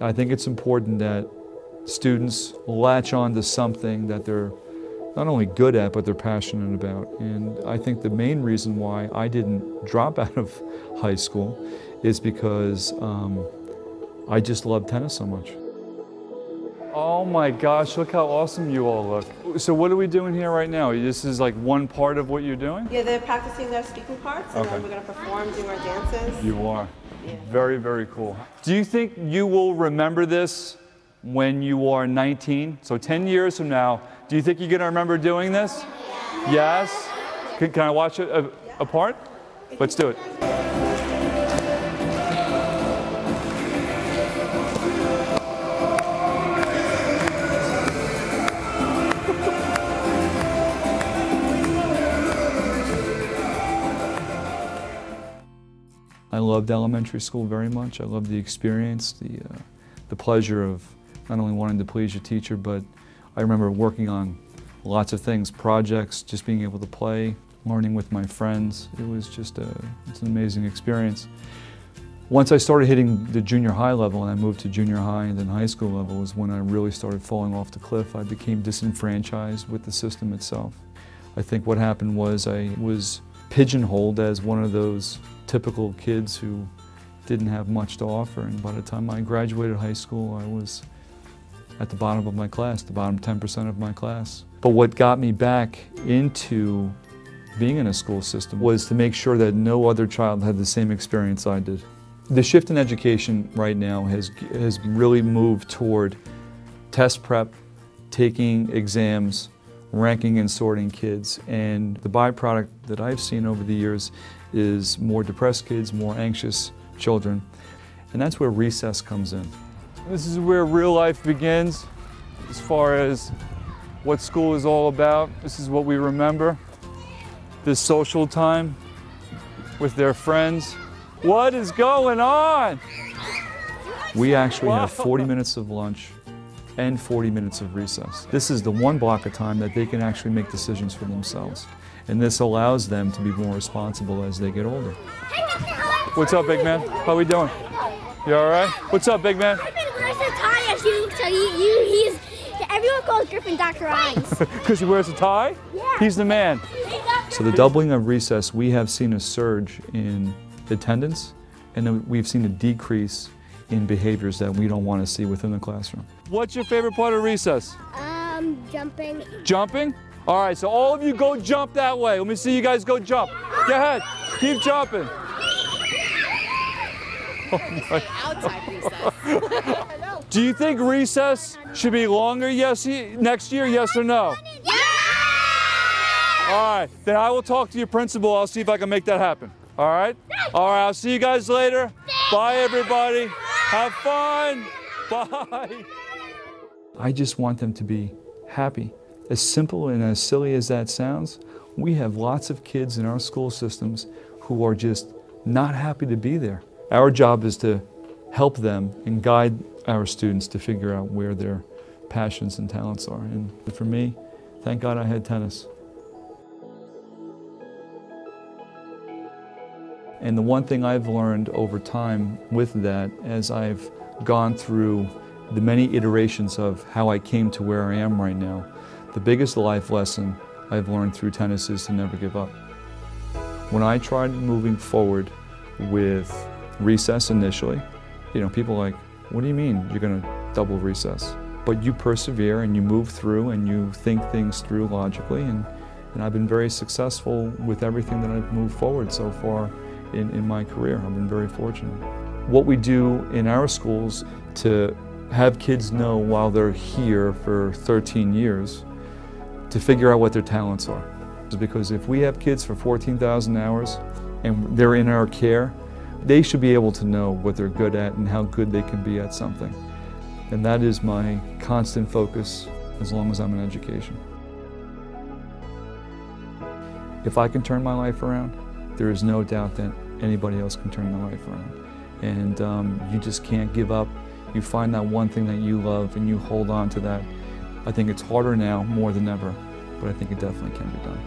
I think it's important that students latch on to something that they're not only good at, but they're passionate about. And I think the main reason why I didn't drop out of high school is because I just love tennis so much. Oh my gosh, look how awesome you all look. So what are we doing here right now? This is like one part of what you're doing? Yeah, they're practicing their speaking parts, and then we're going to perform, do our dances. You are. Yeah. Very, very cool. Do you think you will remember this when you are 19? So 10 years from now, do you think you're going to remember doing this? Yes? Can I watch it a part? Let's do it. I loved elementary school very much. I loved the experience, the pleasure of not only wanting to please your teacher, but I remember working on lots of things, projects, just being able to play, learning with my friends. It was just it's an amazing experience. Once I started hitting the junior high level and I moved to junior high and then high school level was when I really started falling off the cliff. I became disenfranchised with the system itself. I think what happened was I was pigeonholed as one of those typical kids who didn't have much to offer, and by the time I graduated high school I was at the bottom of my class, the bottom 10% of my class. But what got me back into being in a school system was to make sure that no other child had the same experience I did. The shift in education right now has really moved toward test prep, taking exams, ranking and sorting kids, and the byproduct that I've seen over the years is more depressed kids, more anxious children, and that's where recess comes in. This is where real life begins as far as what school is all about. This is what we remember, this social time with their friends. What is going on? We actually have 40 minutes of lunch and 40 minutes of recess. This is the one block of time that they can actually make decisions for themselves. And this allows them to be more responsible as they get older. What's up, big man? How we doing? You all right? What's up, big man? Griffin wears a tie as you, so everyone calls Griffin Dr. Hynes. Because he wears a tie? Yeah. He's the man. So the doubling of recess, we have seen a surge in attendance, and then we've seen a decrease in behaviors that we don't want to see within the classroom. What's your favorite part of recess? Jumping. Jumping? All right, so all of you go jump that way. Let me see you guys go jump. Go ahead, keep jumping. Oh my. Outside recess. Do you think recess should be longer next year, yes or no? Yeah! All right, then I will talk to your principal. I'll see if I can make that happen. All right? All right, I'll see you guys later. Bye, everybody. Have fun. Bye. I just want them to be happy. As simple and as silly as that sounds, we have lots of kids in our school systems who are just not happy to be there. Our job is to help them and guide our students to figure out where their passions and talents are. And for me, thank God I had tennis. And the one thing I've learned over time with that, as I've gone through the many iterations of how I came to where I am right now, the biggest life lesson I've learned through tennis is to never give up. When I tried moving forward with recess initially, people are like, what do you mean you're going to double recess? But you persevere and you move through and you think things through logically, and I've been very successful with everything that I've moved forward so far in my career. I've been very fortunate. What we do in our schools to have kids know while they're here for 13 years to figure out what their talents are. Because if we have kids for 14,000 hours and they're in our care, they should be able to know what they're good at and how good they can be at something. And that is my constant focus as long as I'm in education. If I can turn my life around, there is no doubt that anybody else can turn their life around. And you just can't give up. You find that one thing that you love and you hold on to that. I think it's harder now more than ever, but I think it definitely can be done.